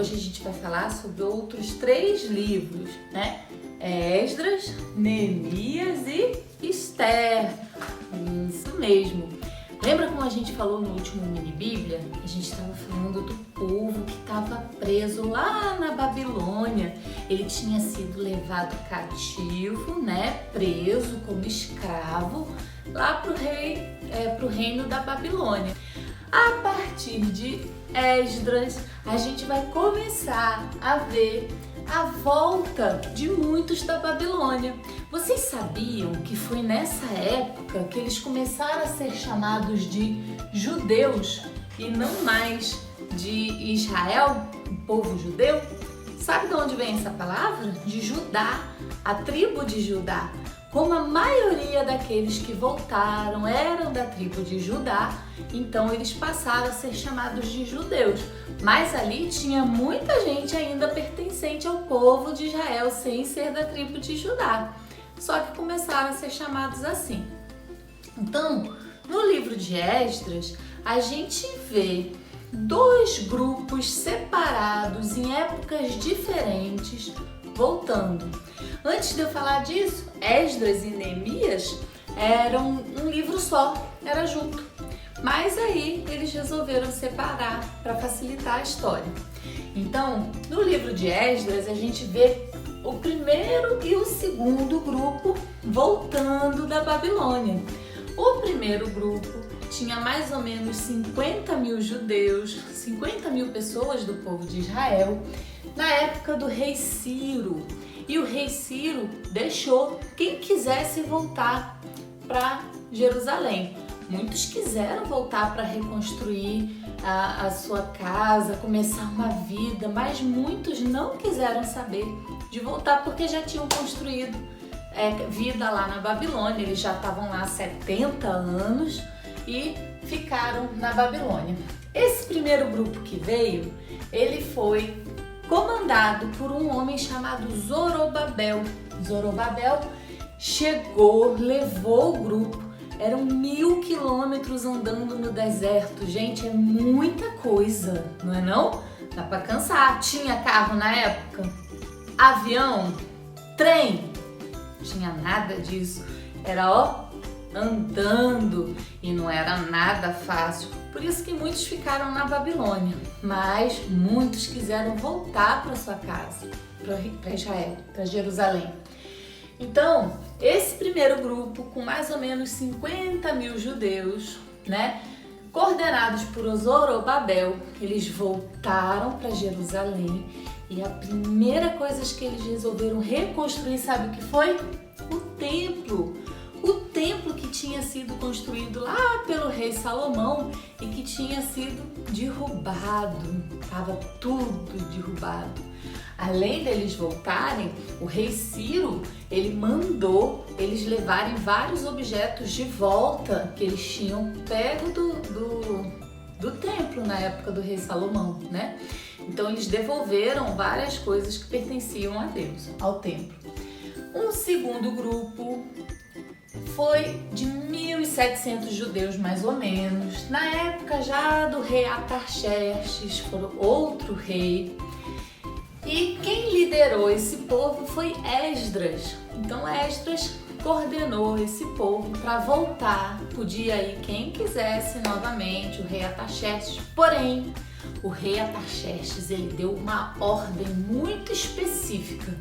hoje a gente vai falar sobre outros 3 livros, né? Esdras, Neemias e Esther. Isso mesmo. Lembra como a gente falou no último mini Bíblia? A gente estava falando do povo que estava preso lá na Babilônia. Ele tinha sido levado cativo, né? Preso como escravo lá para o reino da Babilônia. A partir de Esdras, a gente vai começar a ver a volta de muitos da Babilônia. Vocês sabiam que foi nessa época que eles começaram a ser chamados de judeus e não mais de Israel, o povo judeu? Sabe de onde vem essa palavra? De Judá, a tribo de Judá. Como a maioria daqueles que voltaram eram da tribo de Judá, então eles passaram a ser chamados de judeus. Mas ali tinha muita gente ainda pertencente ao povo de Israel, sem ser da tribo de Judá. Só que começaram a ser chamados assim. Então, no livro de Esdras, a gente vê 2 grupos separados em épocas diferentes voltando. Antes de eu falar disso, Esdras e Neemias eram um livro só, era junto. Mas aí eles resolveram separar para facilitar a história. Então, no livro de Esdras, a gente vê o primeiro e o segundo grupo voltando da Babilônia. O primeiro grupo tinha mais ou menos 50 mil judeus, 50 mil pessoas do povo de Israel, na época do rei Ciro. E o rei Ciro deixou quem quisesse voltar para Jerusalém. Muitos quiseram voltar para reconstruir a sua casa, começar uma vida, mas muitos não quiseram saber de voltar porque já tinham construído vida lá na Babilônia. Eles já estavam lá há 70 anos e ficaram na Babilônia. Esse primeiro grupo que veio, ele foi comandado por um homem chamado Zorobabel. Zorobabel chegou, levou o grupo, eram 1000 quilômetros andando no deserto. Gente, é muita coisa, não é não? Dá pra cansar. Tinha carro na época? Avião? Trem? Não tinha nada disso. Era andando e não era nada fácil. Por isso que muitos ficaram na Babilônia, mas muitos quiseram voltar para sua casa, para Israel, para Jerusalém. Então, esse primeiro grupo, com mais ou menos 50 mil judeus, né, coordenados por Zorobabel, eles voltaram para Jerusalém e a primeira coisa que eles resolveram reconstruir, sabe o que foi? O templo. O templo que tinha sido construído lá pelo rei Salomão e que tinha sido derrubado, estava tudo derrubado. Além deles voltarem, o rei Ciro, ele mandou eles levarem vários objetos de volta que eles tinham pego do templo na época do rei Salomão, né? Então eles devolveram várias coisas que pertenciam a Deus, ao templo. Um segundo grupo foi de 1.700 judeus, mais ou menos. Na época já do rei Artaxerxes, foi outro rei. E quem liderou esse povo foi Esdras. Então Esdras coordenou esse povo para voltar. Podia ir quem quisesse novamente, o rei Artaxerxes. Porém, o rei Artaxerxes, ele deu uma ordem muito específica.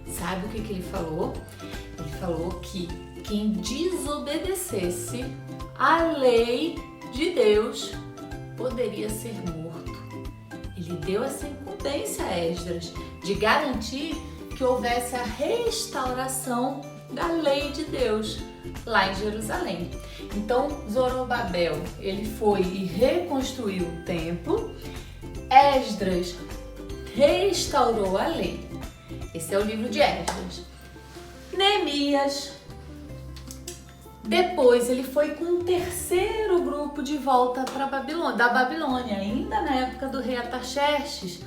Sabe o que ele falou? Ele falou que quem desobedecesse à lei de Deus poderia ser morto. Ele deu essa incumbência a Esdras de garantir que houvesse a restauração da lei de Deus lá em Jerusalém. Então, Zorobabel, ele foi e reconstruiu o templo. Esdras restaurou a lei. Esse é o livro de Esdras. Neemias, depois ele foi com um terceiro grupo de volta para da Babilônia, ainda na época do rei Artaxerxes.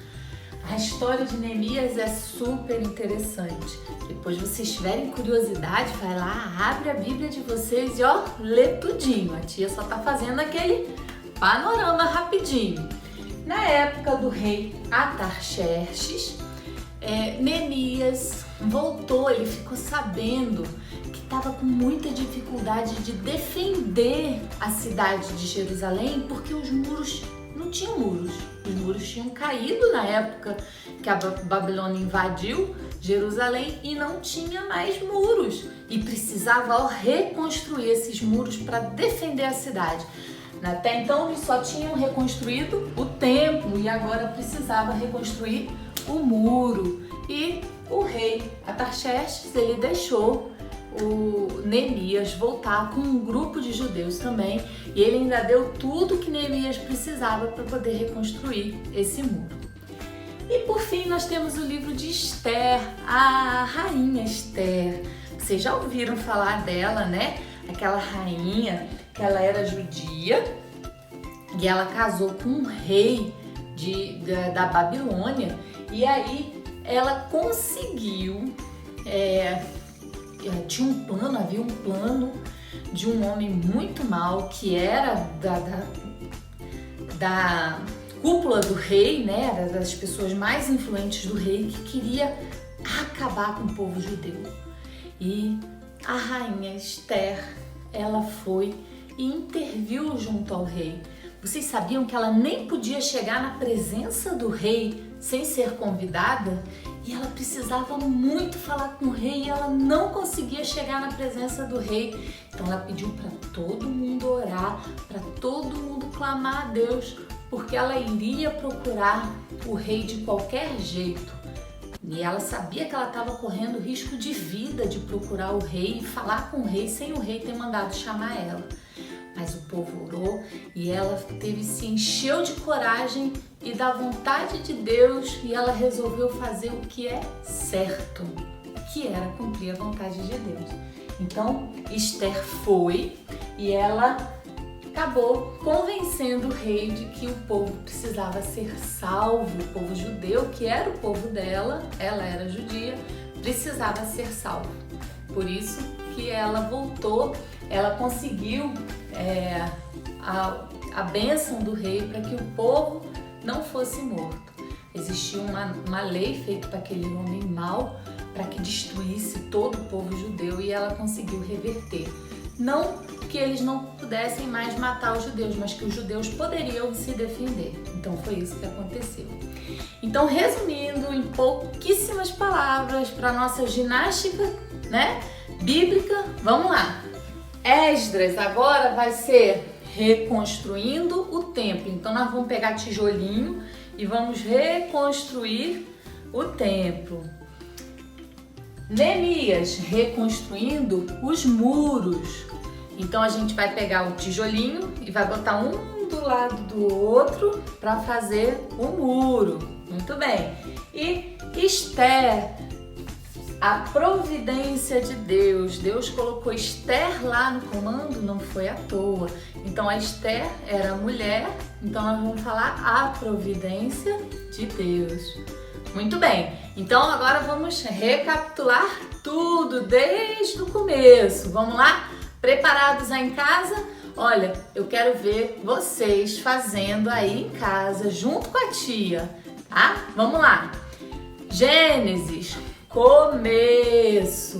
A história de Neemias é super interessante. Depois vocês tiverem curiosidade, vai lá, abre a Bíblia de vocês e lê tudinho. A tia só tá fazendo aquele panorama rapidinho. na época do rei Atarxerxes, Neemias voltou, ele ficou sabendo que estava com muita dificuldade de defender a cidade de Jerusalém, porque os muros não tinham muros. Os muros tinham caído na época que a Babilônia invadiu Jerusalém e não tinha mais muros. E precisava reconstruir esses muros para defender a cidade. Até então eles só tinham reconstruído o templo e agora precisava reconstruir o muro. E o rei Atarxerxes, ele deixou o Neemias voltar com um grupo de judeus também, e ele ainda deu tudo que Neemias precisava para poder reconstruir esse muro. E por fim nós temos o livro de Esther, a rainha Esther. Vocês já ouviram falar dela, né? Aquela rainha que ela era judia e ela casou com um rei da Babilônia, e aí ela conseguiu, tinha um plano, havia um plano de um homem muito mau que era da cúpula do rei, né, era das pessoas mais influentes do rei, que queria acabar com o povo judeu. E a rainha Esther, ela foi e interviu junto ao rei. Vocês sabiam que ela nem podia chegar na presença do rei sem ser convidada? E ela precisava muito falar com o rei e ela não conseguia chegar na presença do rei. Então ela pediu para todo mundo orar, para todo mundo clamar a Deus, porque ela iria procurar o rei de qualquer jeito. E ela sabia que ela estava correndo risco de vida de procurar o rei e falar com o rei sem o rei ter mandado chamar ela. Mas o povo orou e ela se encheu de coragem e da vontade de Deus, e ela resolveu fazer o que é certo, que era cumprir a vontade de Deus. Então Esther foi e ela acabou convencendo o rei de que o povo precisava ser salvo, o povo judeu, que era o povo dela, ela era judia, precisava ser salvo. Por isso que ela voltou, ela conseguiu a bênção do rei para que o povo não fosse morto. Existia uma lei feita para aquele homem mau, para que destruísse todo o povo judeu, e ela conseguiu reverter. Não que eles não pudessem mais matar os judeus, mas que os judeus poderiam se defender. Então foi isso que aconteceu. Então, resumindo em pouquíssimas palavras, para nossa ginástica, né, bíblica, vamos lá. Esdras agora vai ser reconstruindo o templo. Então nós vamos pegar tijolinho e vamos reconstruir o templo. Neemias reconstruindo os muros. Então a gente vai pegar o tijolinho e vai botar um do lado do outro para fazer o muro. Muito bem. E Esther, a providência de Deus. Deus colocou Esther lá no comando, não foi à toa. Então a Esther era mulher, então nós vamos falar a providência de Deus. Muito bem, então agora vamos recapitular tudo desde o começo. Vamos lá? Preparados aí em casa? Olha, eu quero ver vocês fazendo aí em casa, junto com a tia, tá? Vamos lá. Gênesis, começo.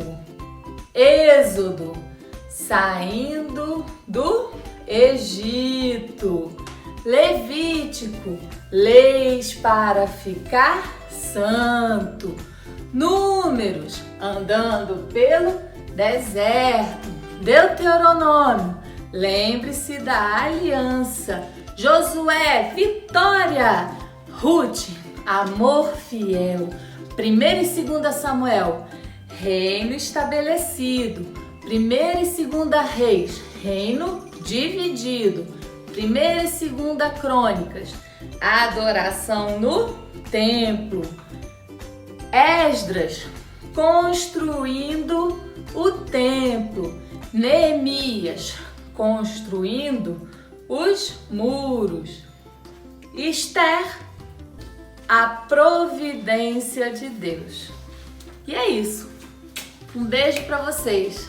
Êxodo, saindo do Egito. Levítico, leis para ficar santo. Números, andando pelo deserto. Deuteronômio, lembre-se da aliança. Josué, vitória. Ruth, amor fiel. 1ª e 2ª Samuel, reino estabelecido. 1ª e 2ª Reis, reino dividido. 1ª e 2ª Crônicas, adoração no templo. Esdras, construindo o templo. Neemias, construindo os muros. Esther, a providência de Deus. E é isso. Um beijo para vocês.